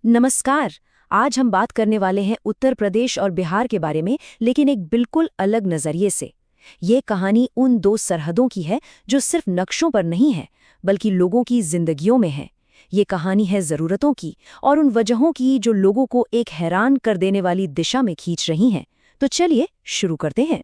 नमस्कार। आज हम बात करने वाले हैं उत्तर प्रदेश और बिहार के बारे में, लेकिन एक बिल्कुल अलग नजरिए से। ये कहानी उन दो सरहदों की है जो सिर्फ नक्शों पर नहीं है, बल्कि लोगों की जिंदगियों में है। ये कहानी है ज़रूरतों की और उन वजहों की जो लोगों को एक हैरान कर देने वाली दिशा में खींच रही हैं। तो चलिए शुरू करते हैं।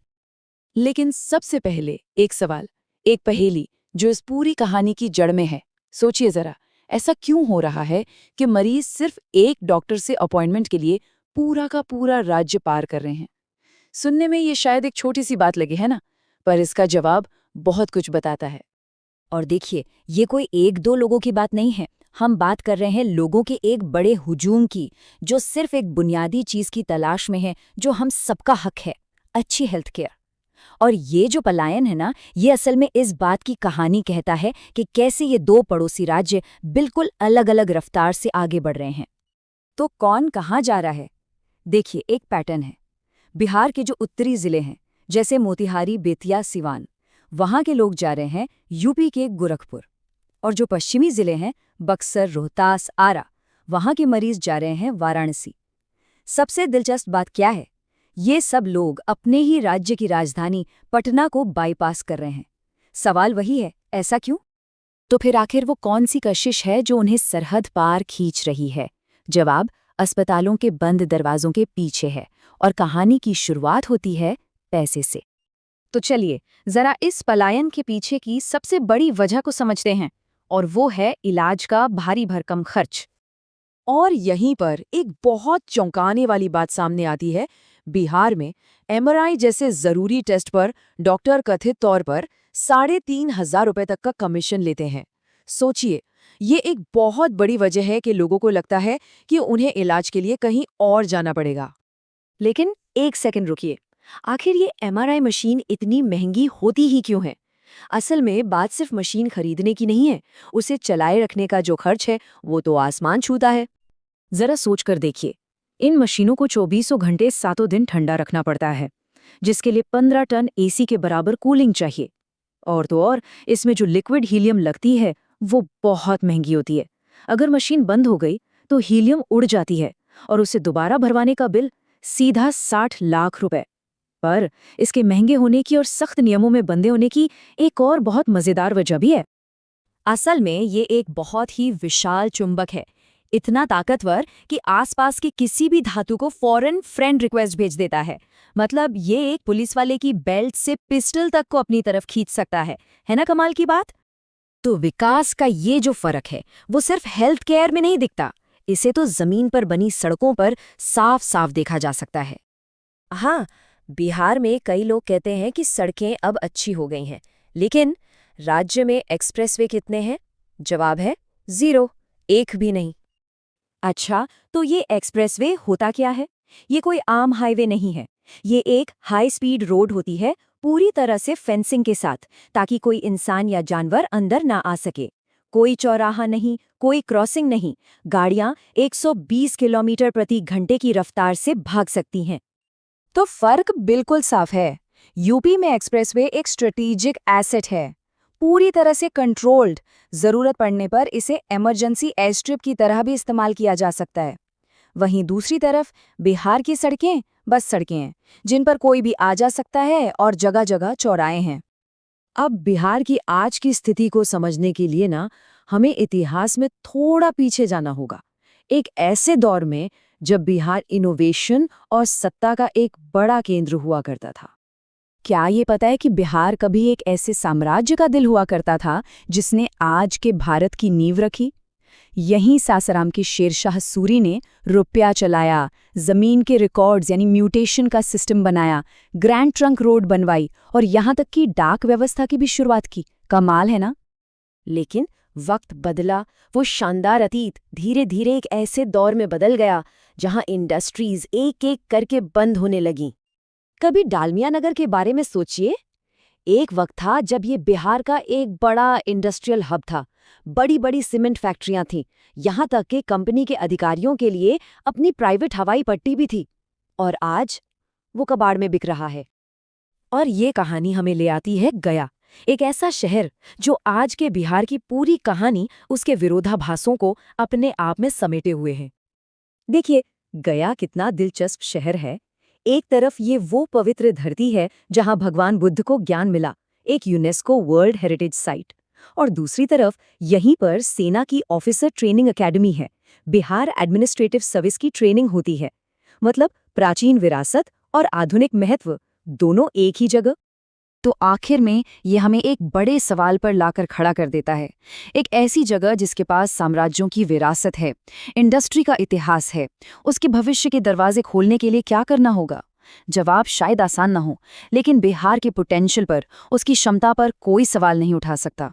लेकिन सबसे पहले एक सवाल, एक पहेली जो इस पूरी कहानी की जड़ में है। सोचिए जरा, ऐसा क्यों हो रहा है कि मरीज सिर्फ एक डॉक्टर से अपॉइंटमेंट के लिए पूरा का पूरा राज्य पार कर रहे हैं? सुनने में ये शायद एक छोटी सी बात लगे, है ना? पर इसका जवाब बहुत कुछ बताता है। और देखिए, ये कोई एक दो लोगों की बात नहीं है। हम बात कर रहे हैं लोगों के एक बड़े हुजूम की, जो सिर्फ एक बुनियादी चीज की तलाश में है, जो हम सबका हक है, अच्छी हेल्थ केयर। और ये जो पलायन है ना, ये असल में इस बात की कहानी कहता है कि कैसे ये दो पड़ोसी राज्य बिल्कुल अलग अलग रफ्तार से आगे बढ़ रहे हैं। तो कौन कहाँ जा रहा है? देखिए, एक पैटर्न है। बिहार के जो उत्तरी जिले हैं, जैसे मोतिहारी, बेतिया, सिवान, वहाँ के लोग जा रहे हैं यूपी के गोरखपुर। और जो पश्चिमी जिले हैं, बक्सर, रोहतास, आरा, वहाँ के मरीज जा रहे हैं वाराणसी। सबसे दिलचस्प बात क्या है? ये सब लोग अपने ही राज्य की राजधानी पटना को बाईपास कर रहे हैं। सवाल वही है, ऐसा क्यों? तो फिर आखिर वो कौन सी कशिश है जो उन्हें सरहद पार खींच रही है? जवाब अस्पतालों के बंद दरवाजों के पीछे है, और कहानी की शुरुआत होती है पैसे से। तो चलिए जरा इस पलायन के पीछे की सबसे बड़ी वजह को समझते हैं, और वो है इलाज का भारी भरकम खर्च। और यहीं पर एक बहुत चौंकाने वाली बात सामने आती है। बिहार में एमआरआई जैसे जरूरी टेस्ट पर डॉक्टर कथित तौर पर 3,500 रुपए तक का कमीशन लेते हैं। सोचिए, ये एक बहुत बड़ी वजह है कि लोगों को लगता है कि उन्हें इलाज के लिए कहीं और जाना पड़ेगा। लेकिन एक सेकंड रुकिए, आखिर ये एमआरआई मशीन इतनी महंगी होती ही क्यों है? असल में बात सिर्फ मशीन खरीदने की नहीं है, उसे चलाए रखने का जो खर्च है वो तो आसमान छूता है। जरा सोच कर देखिए, इन मशीनों को 24 घंटे सातों दिन ठंडा रखना पड़ता है, जिसके लिए 15 टन एसी के बराबर कूलिंग चाहिए। और तो और, इसमें जो लिक्विड हीलियम लगती है वो बहुत महंगी होती है। अगर मशीन बंद हो गई तो हीलियम उड़ जाती है, और उसे दोबारा भरवाने का बिल सीधा 60 लाख रुपए। पर इसके महंगे होने की और सख्त नियमों में बंधे होने की एक और बहुत मजेदार वजह भी है। असल में ये एक बहुत ही विशाल चुंबक है, इतना ताकतवर कि आसपास के किसी भी धातु को फौरन फ्रेंड रिक्वेस्ट भेज देता है। मतलब ये एक पुलिस वाले की बेल्ट से पिस्टल तक को अपनी तरफ खींच सकता है ना कमाल की बात? तो विकास का ये जो फर्क है, वो सिर्फ हेल्थ केयर में नहीं दिखता, इसे तो जमीन पर बनी सड़कों पर साफ साफ देखा जा सकता है। हाँ, बिहार में कई लोग कहते हैं कि सड़कें अब अच्छी हो गई हैं, लेकिन राज्य में एक्सप्रेसवे कितने हैं? जवाब है जीरो, एक भी नहीं। अच्छा, तो ये एक्सप्रेसवे होता क्या है? ये कोई आम हाईवे नहीं है। ये एक हाई स्पीड रोड होती है, पूरी तरह से फेंसिंग के साथ, ताकि कोई इंसान या जानवर अंदर ना आ सके। कोई चौराहा नहीं, कोई क्रॉसिंग नहीं। गाड़ियां 120 किलोमीटर प्रति घंटे की रफ्तार से भाग सकती हैं। तो फर्क बिल्कुल साफ है। यूपी में एक्सप्रेसवे एक स्ट्रेटेजिक एसेट है, पूरी तरह से कंट्रोल्ड। जरूरत पड़ने पर इसे इमरजेंसी एयर स्ट्रिप की तरह भी इस्तेमाल किया जा सकता है। वहीं दूसरी तरफ बिहार की सड़कें बस सड़कें हैं, जिन पर कोई भी आ जा सकता है, और जगह जगह चौराहे हैं। अब बिहार की आज की स्थिति को समझने के लिए ना, हमें इतिहास में थोड़ा पीछे जाना होगा। एक ऐसे दौर में जब बिहार इनोवेशन और सत्ता का एक बड़ा केंद्र हुआ करता था। क्या ये पता है कि बिहार कभी एक ऐसे साम्राज्य का दिल हुआ करता था जिसने आज के भारत की नींव रखी? यहीं सासाराम के शेरशाह सूरी ने रुपया चलाया, जमीन के रिकॉर्ड्स यानी म्यूटेशन का सिस्टम बनाया, ग्रैंड ट्रंक रोड बनवाई, और यहाँ तक कि डाक व्यवस्था की भी शुरुआत की। कमाल है ना? लेकिन वक्त बदला, वो शानदार अतीत धीरे धीरे एक ऐसे दौर में बदल गया जहां इंडस्ट्रीज एक एक करके बंद होने लगीं। कभी डालमिया नगर के बारे में सोचिए। एक वक्त था जब ये बिहार का एक बड़ा इंडस्ट्रियल हब था। बड़ी बड़ी सीमेंट फैक्ट्रियां थीं, यहाँ तक कि कंपनी के अधिकारियों के लिए अपनी प्राइवेट हवाई पट्टी भी थी। और आज वो कबाड़ में बिक रहा है। और ये कहानी हमें ले आती है गया, एक ऐसा शहर जो आज के बिहार की पूरी कहानी उसके विरोधाभासों को अपने आप में समेटे हुए है। देखिए, गया कितना दिलचस्प शहर है। एक तरफ ये वो पवित्र धरती है जहां भगवान बुद्ध को ज्ञान मिला, एक यूनेस्को वर्ल्ड हेरिटेज साइट। और दूसरी तरफ यहीं पर सेना की ऑफिसर ट्रेनिंग एकेडमी है, बिहार एडमिनिस्ट्रेटिव सर्विस की ट्रेनिंग होती है। मतलब प्राचीन विरासत और आधुनिक महत्व दोनों एक ही जगह। तो आखिर में ये हमें एक बड़े सवाल पर लाकर खड़ा कर देता है। एक ऐसी जगह जिसके पास साम्राज्यों की विरासत है, इंडस्ट्री का इतिहास है, उसके भविष्य के दरवाजे खोलने के लिए क्या करना होगा? जवाब शायद आसान ना हो, लेकिन बिहार के पोटेंशियल पर, उसकी क्षमता पर कोई सवाल नहीं उठा सकता।